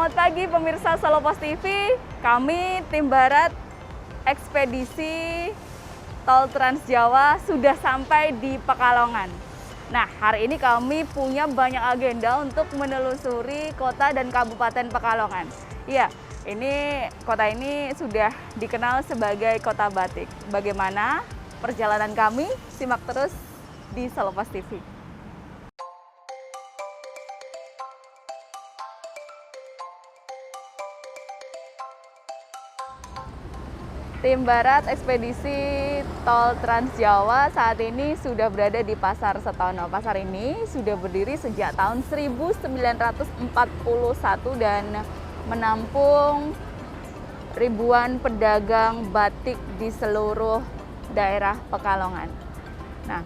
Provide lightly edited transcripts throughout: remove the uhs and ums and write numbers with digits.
Selamat pagi pemirsa Solo Pos TV. Kami tim Barat ekspedisi Tol Trans Jawa sudah sampai di Pekalongan. Nah, hari ini kami punya banyak agenda untuk menelusuri kota dan kabupaten Pekalongan. Iya, kota ini sudah dikenal sebagai kota batik. Bagaimana perjalanan kami? Simak terus di Solo Pos TV. Tim Barat ekspedisi Tol Trans Jawa saat ini sudah berada di Pasar Setono. Pasar ini sudah berdiri sejak tahun 1941 dan menampung ribuan pedagang batik di seluruh daerah Pekalongan. Nah,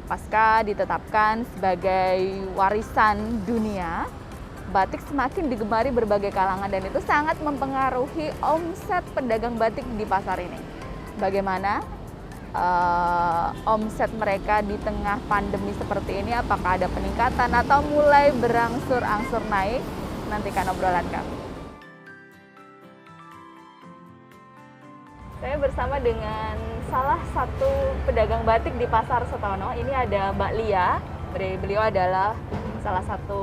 pasca ditetapkan sebagai warisan dunia, batik semakin digemari berbagai kalangan dan itu sangat mempengaruhi omset pedagang batik di pasar ini. Bagaimana omset mereka di tengah pandemi seperti ini? Apakah ada peningkatan atau mulai berangsur-angsur naik? Nantikan obrolan kami. Saya bersama dengan salah satu pedagang batik di Pasar Setono. Ini ada Mbak Lia. Beliau adalah salah satu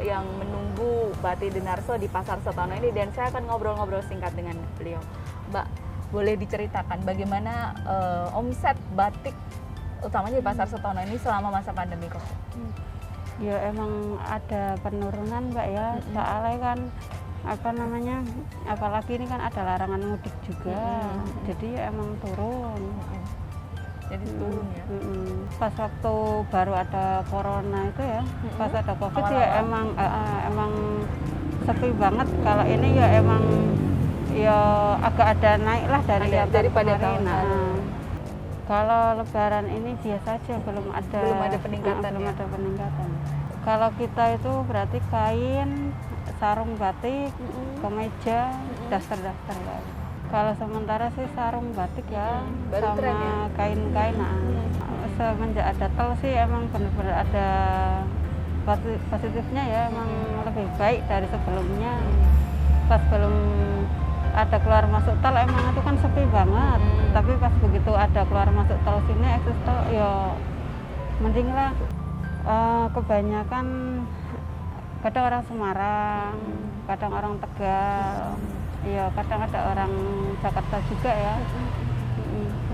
yang menunggu Batik Denarso di Pasar Setono ini dan saya akan ngobrol-ngobrol singkat dengan beliau. Mbak, boleh diceritakan bagaimana omset batik utamanya di Pasar Setono ini selama masa pandemi kok? Ya emang ada penurunan Mbak ya, soalnya kan apalagi ini kan ada larangan mudik juga, jadi ya emang turun. Jadi turun ya? Pas waktu baru ada corona itu ya, pas ada covid ya emang sepi banget. Kalau ini ya emang ya agak ada naik lah daripada tahun lalu. Kalau lebaran ini biasa aja, belum ada peningkatan. Belum ada peningkatan. Kalau kita itu berarti kain, sarung batik, kemeja, daster-daster ya. Kalau sementara sih sarung batik ya, baru sama tren ya? kain-kain. Semenjak ada tol sih emang benar-benar ada positifnya ya, emang lebih baik dari sebelumnya. Pas belum ada keluar masuk tol emang itu kan sepi banget, tapi pas begitu ada keluar masuk tol sini, eksis tol, ya mending lah. Kebanyakan kadang orang Semarang, kadang orang Tegal. Iya, kadang ada orang Jakarta juga ya.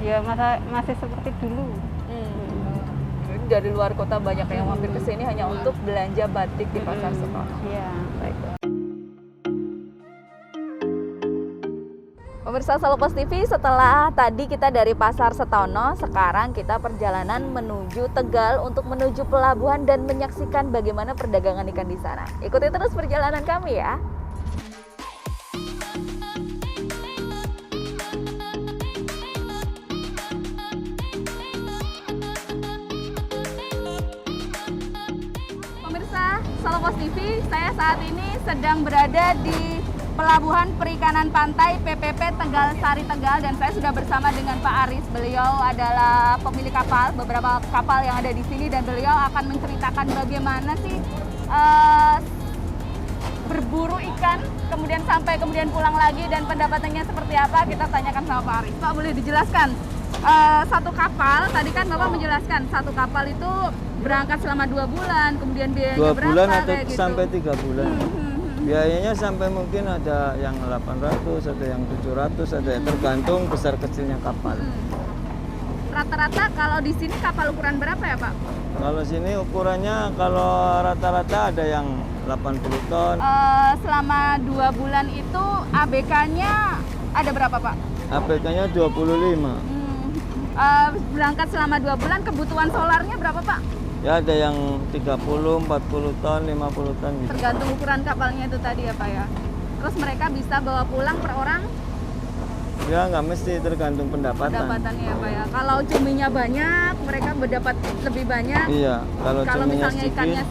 Ya masih seperti dulu. Dari luar kota banyak yang mampir ke sini hanya untuk belanja batik di Pasar Setono. Iya. Baik. Pemirsa Solo Pos TV, setelah tadi kita dari Pasar Setono, sekarang kita perjalanan menuju Tegal untuk menuju pelabuhan dan menyaksikan bagaimana perdagangan ikan di sana. Ikuti terus perjalanan kami ya. Solo Pos TV, saya saat ini sedang berada di Pelabuhan Perikanan Pantai PPP Tegal Sari Tegal dan saya sudah bersama dengan Pak Aris. Beliau adalah pemilik kapal, beberapa kapal yang ada di sini dan beliau akan menceritakan bagaimana sih berburu ikan, kemudian pulang lagi dan pendapatannya seperti apa. Kita tanyakan sama Pak Aris. Pak, boleh dijelaskan satu kapal, tadi kan Bapak menjelaskan satu kapal itu berangkat selama 2 bulan, kemudian biayanya 2 berapa? bulan atau Kayak gitu. sampai 3 bulan. Biayanya sampai mungkin ada yang 800, ada yang 700, ada yang tergantung besar kecilnya kapal. Rata-rata kalau di sini kapal ukuran berapa ya Pak? Kalau sini ukurannya kalau rata-rata ada yang 80 ton. Selama 2 bulan itu ABK-nya ada berapa Pak? ABK-nya 25. Berangkat selama 2 bulan, kebutuhan solarnya berapa Pak? Ya ada yang 30, 40 ton, 50 ton gitu. Tergantung ukuran kapalnya itu tadi ya Pak ya. Terus mereka bisa bawa pulang per orang? Ya nggak mesti, tergantung pendapatan. Pendapatannya ya Pak ya. Kalau cuminya banyak, mereka berdapat lebih banyak. Iya, kalau cuminya misalnya sedikit. ikannya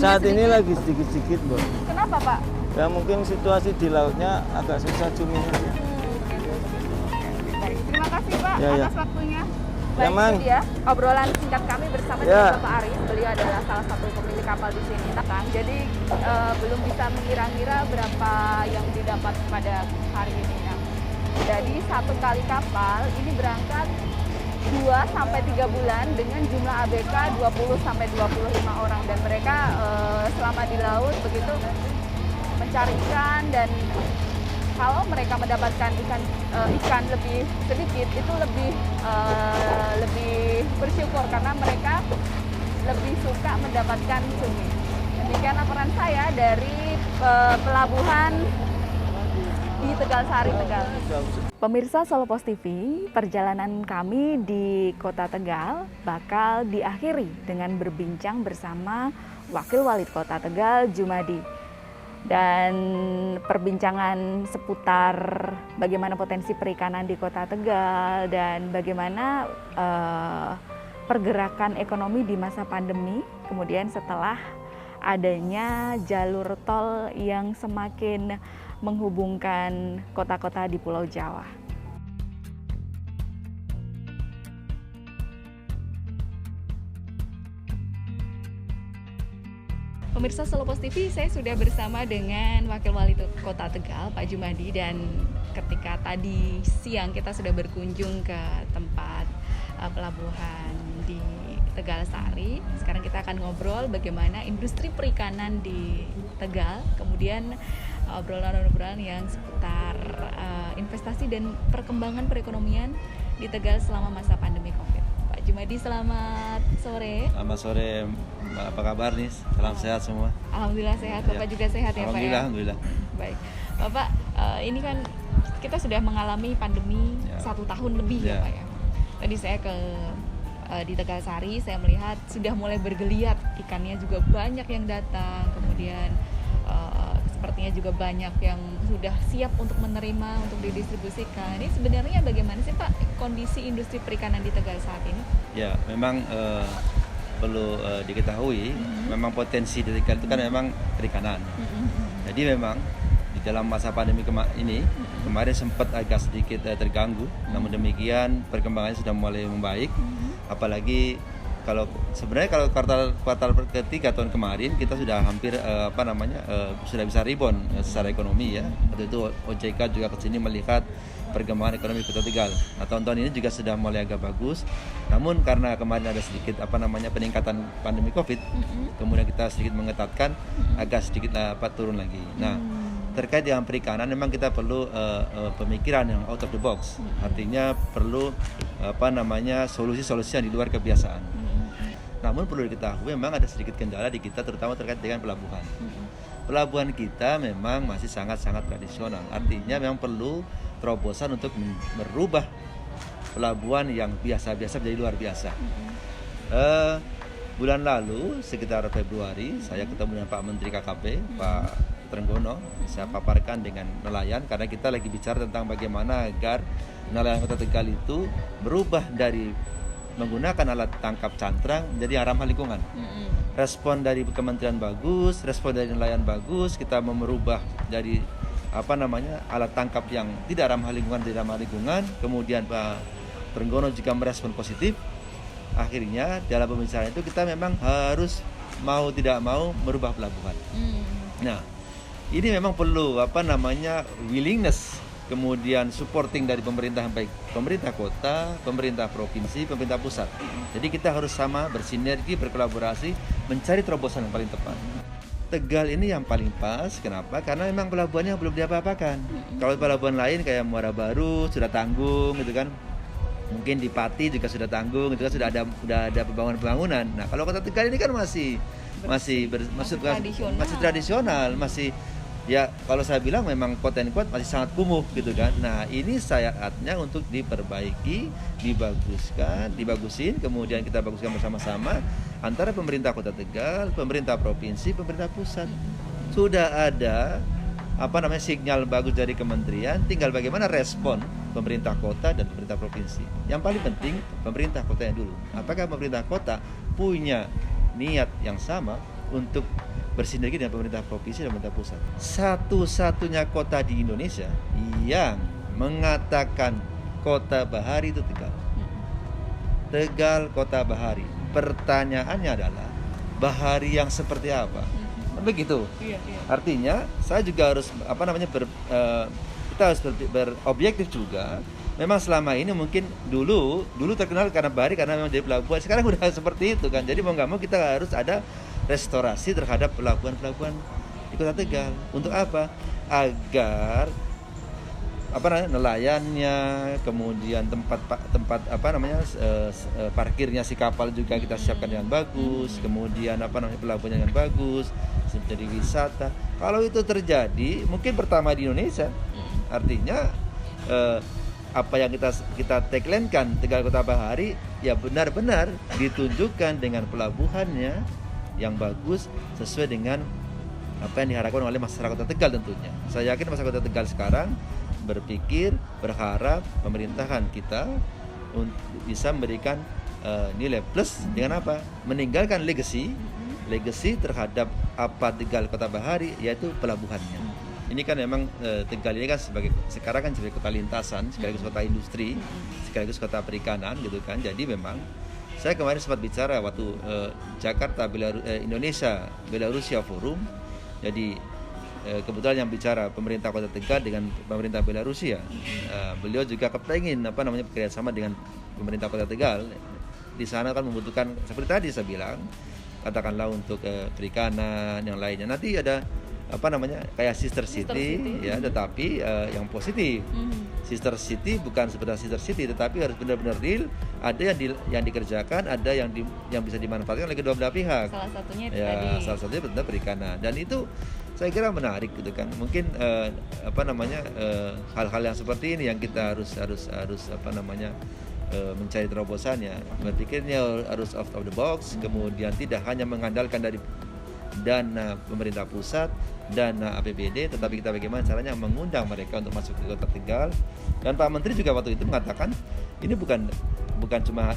Saat sedikit. ini lagi sedikit-sedikit, Bu. Kenapa Pak? Ya mungkin situasi di lautnya agak susah cuminya. Baik, terima kasih Pak Ya, ya. atas waktunya. Ya, Baik, Man. itu dia obrolan singkat kami bersama Ya. dengan Bapak Aris. Beliau adalah salah satu pemilik kapal di sini. Jadi belum bisa mengira-ngira berapa yang didapat pada hari ini. Nah, jadi satu kali kapal ini berangkat 2 sampai 3 bulan dengan jumlah ABK 20 sampai 25 orang, dan mereka selama di laut begitu mencari ikan, dan kalau mereka mendapatkan ikan lebih sedikit itu lebih bersyukur karena mereka lebih suka mendapatkan cumi. Demikian laporan saya dari pelabuhan di Tegalsari, Tegal. Pemirsa Solo Pos TV, perjalanan kami di Kota Tegal bakal diakhiri dengan berbincang bersama Wakil Wali Kota Tegal, Jumadi. Dan perbincangan seputar bagaimana potensi perikanan di Kota Tegal dan bagaimana pergerakan ekonomi di masa pandemi, kemudian setelah adanya jalur tol yang semakin menghubungkan kota-kota di Pulau Jawa. Pemirsa Solo Pos TV, saya sudah bersama dengan Wakil Wali Kota Tegal, Pak Jumadi, dan ketika tadi siang kita sudah berkunjung ke tempat pelabuhan di Tegalsari. Sekarang kita akan ngobrol bagaimana industri perikanan di Tegal, kemudian obrolan-obrolan yang seputar investasi dan perkembangan perekonomian di Tegal selama masa pandemi COVID. Pak Jumadi, selamat sore. Selamat sore, Mbak. Apa kabar nih? Salam sehat semua. Alhamdulillah sehat. Bapak juga sehat ya, Pak? Alhamdulillah. Baik. Bapak, ini kan kita sudah mengalami pandemi 1 tahun lebih ya, Pak ya. Tadi saya di Tegalsari, saya melihat sudah mulai bergeliat, ikannya juga banyak yang datang, kemudian sepertinya juga banyak yang sudah siap untuk menerima, untuk didistribusikan. Ini sebenarnya bagaimana sih Pak kondisi industri perikanan di Tegal saat ini? Ya, memang perlu diketahui, memang potensi dari Tegal itu kan memang perikanan. Jadi memang di dalam masa pandemi kemarin sempat agak sedikit terganggu, namun demikian perkembangannya sudah mulai membaik. Apalagi kalau kuartal ketiga tahun kemarin kita sudah hampir sudah bisa rebound secara ekonomi ya. Waktu itu OJK juga kesini melihat perkembangan ekonomi Kota Tegal. Nah, tahun-tahun ini juga sudah mulai agak bagus. Namun karena kemarin ada sedikit peningkatan pandemi Covid, kemudian kita sedikit mengetatkan, agak sedikit turun lagi. Nah, terkait dengan perikanan memang kita perlu pemikiran yang out of the box. Artinya perlu solusi-solusi yang di luar kebiasaan. Namun perlu diketahui memang ada sedikit kendala di kita, terutama terkait dengan pelabuhan. Pelabuhan kita memang masih sangat-sangat tradisional. Artinya memang perlu terobosan untuk merubah pelabuhan yang biasa-biasa menjadi luar biasa. Bulan lalu sekitar Februari saya ketemu dengan Pak Menteri KKP, Pak Trenggono. Saya paparkan dengan nelayan karena kita lagi bicara tentang bagaimana agar nelayan Kota Tegal itu berubah dari menggunakan alat tangkap cantrang menjadi ramah lingkungan. Respon dari kementerian bagus, respon dari nelayan bagus, kita merubah dari alat tangkap yang tidak ramah lingkungan jadi ramah lingkungan. Kemudian Pak Trenggono juga merespon positif. Akhirnya dalam pembicaraan itu kita memang harus mau tidak mau merubah pelabuhan. Nah, ini memang perlu willingness, kemudian supporting dari pemerintah, baik pemerintah kota, pemerintah provinsi, pemerintah pusat. Jadi kita harus sama bersinergi, berkolaborasi, mencari terobosan yang paling tepat. Tegal ini yang paling pas, kenapa? Karena memang pelabuhannya belum diapa-apakan. Kalau pelabuhan lain kayak Muara Baru sudah tanggung gitu kan. Mungkin di Pati juga sudah tanggung, itu kan sudah ada pembangunan. Nah, kalau Kota Tegal ini kan masih tradisional, masih ya kalau saya bilang memang quote and quote masih sangat kumuh gitu kan. Nah, ini saatnya untuk diperbaiki, dibagusin, kemudian kita baguskan bersama-sama antara pemerintah Kota Tegal, pemerintah provinsi, pemerintah pusat. Sudah ada sinyal bagus dari kementerian, tinggal bagaimana respon pemerintah kota dan pemerintah provinsi. Yang paling penting pemerintah kotanya dulu. Apakah pemerintah kota punya niat yang sama untuk bersinergi dengan pemerintah provinsi dan pemerintah pusat? Satu-satunya kota di Indonesia yang mengatakan kota bahari itu Tegal. Tegal kota bahari. Pertanyaannya adalah bahari yang seperti apa. Begitu. Iya. Artinya saya juga harus kita harus berobjektif juga. Memang selama ini mungkin dulu terkenal karena bahari karena memang jadi pelabuhan. Sekarang udah seperti itu kan. Jadi mau nggak mau kita harus ada restorasi terhadap pelabuhan-pelabuhan di Kota Tegal. Untuk apa? Agar nelayannya, kemudian tempat parkirnya si kapal juga kita siapkan dengan bagus, kemudian pelabuhannya dengan bagus, jadi wisata. Kalau itu terjadi, mungkin pertama di Indonesia. Artinya apa yang kita tagline-kan Tegal Kota Bahari ya benar-benar ditunjukkan dengan pelabuhannya yang bagus sesuai dengan apa yang diharapkan oleh masyarakat Kota Tegal tentunya. Saya yakin masyarakat Kota Tegal sekarang berharap pemerintahan kita bisa memberikan nilai plus dengan apa? Meninggalkan legacy terhadap apa Tegal Kota Bahari, yaitu pelabuhannya. Ini kan memang Tegal ini kan sekarang kan sebagai kota lintasan, sekaligus kota industri, sekaligus kota perikanan gitu kan. Jadi memang saya kemarin sempat bicara waktu Jakarta Indonesia Belarusia Forum. Jadi kebetulan yang bicara pemerintah Kota Tegal dengan pemerintah Belarusia. Beliau juga kepengen bekerjasama dengan pemerintah Kota Tegal. Di sana kan membutuhkan seperti tadi saya bilang, katakanlah untuk perikanan yang lainnya. Nanti ada kayak sister city ya, tetapi yang positif. Sister city bukan sekedar sister city, tetapi harus benar-benar real. Ada yang dikerjakan, ada yang bisa dimanfaatkan oleh kedua belah pihak. Salah satunya itu ya, tadi. Salah satunya benar perikanan, dan itu saya kira menarik gitu kan. Mungkin hal-hal yang seperti ini yang kita harus mencari terobosannya. Berpikirnya harus out of the box, kemudian tidak hanya mengandalkan dari dana pemerintah pusat, dana APBD, tetapi kita bagaimana caranya mengundang mereka untuk masuk ke Kota Tegal. Dan Pak Menteri juga waktu itu mengatakan ini bukan cuma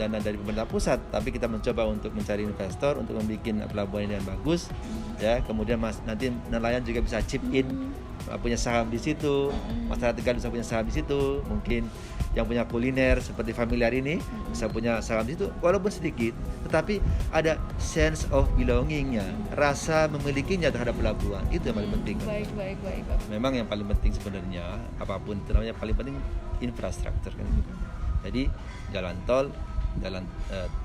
dana dari pemerintah pusat, tapi kita mencoba untuk mencari investor untuk membuat pelabuhan ini yang bagus ya. Kemudian nanti nelayan juga bisa chip in, punya saham di situ, masyarakat Tegal bisa punya saham di situ, mungkin yang punya kuliner seperti Familiar ini bisa punya saham di situ, walaupun sedikit, tetapi ada sense of belongingnya, rasa memilikinya terhadap pelabuhan. Itu yang paling penting. Baik. Memang yang paling penting sebenarnya apapun itu namanya, paling penting infrastruktur kan. Jadi jalan tol, jalan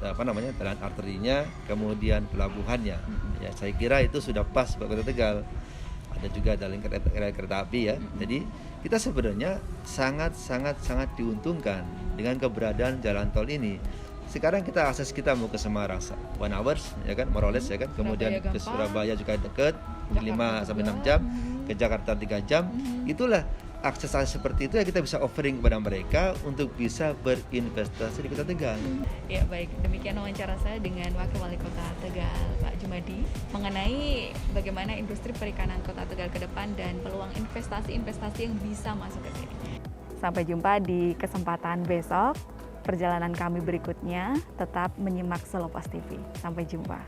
jalan arterinya, kemudian pelabuhannya. Ya saya kira itu sudah pas buat Kota Tegal. Ada juga jalan kereta api ya. Jadi kita sebenarnya sangat diuntungkan dengan keberadaan jalan tol ini. Sekarang akses kita mau ke Semarang 1 hours ya kan, more or less ya kan. Kemudian ke Surabaya juga dekat, 5-6 jam, ke Jakarta 3 jam. Itulah akses seperti itu yang kita bisa offering kepada mereka untuk bisa berinvestasi di Kota Tegal. Ya baik, demikian wawancara saya dengan Wakil Wali Kota Tegal Pak Jumadi mengenai bagaimana industri perikanan Kota Tegal ke depan dan peluang investasi yang bisa masuk ke sini. Sampai jumpa di kesempatan besok. Perjalanan kami berikutnya tetap menyimak Solopas TV. Sampai jumpa.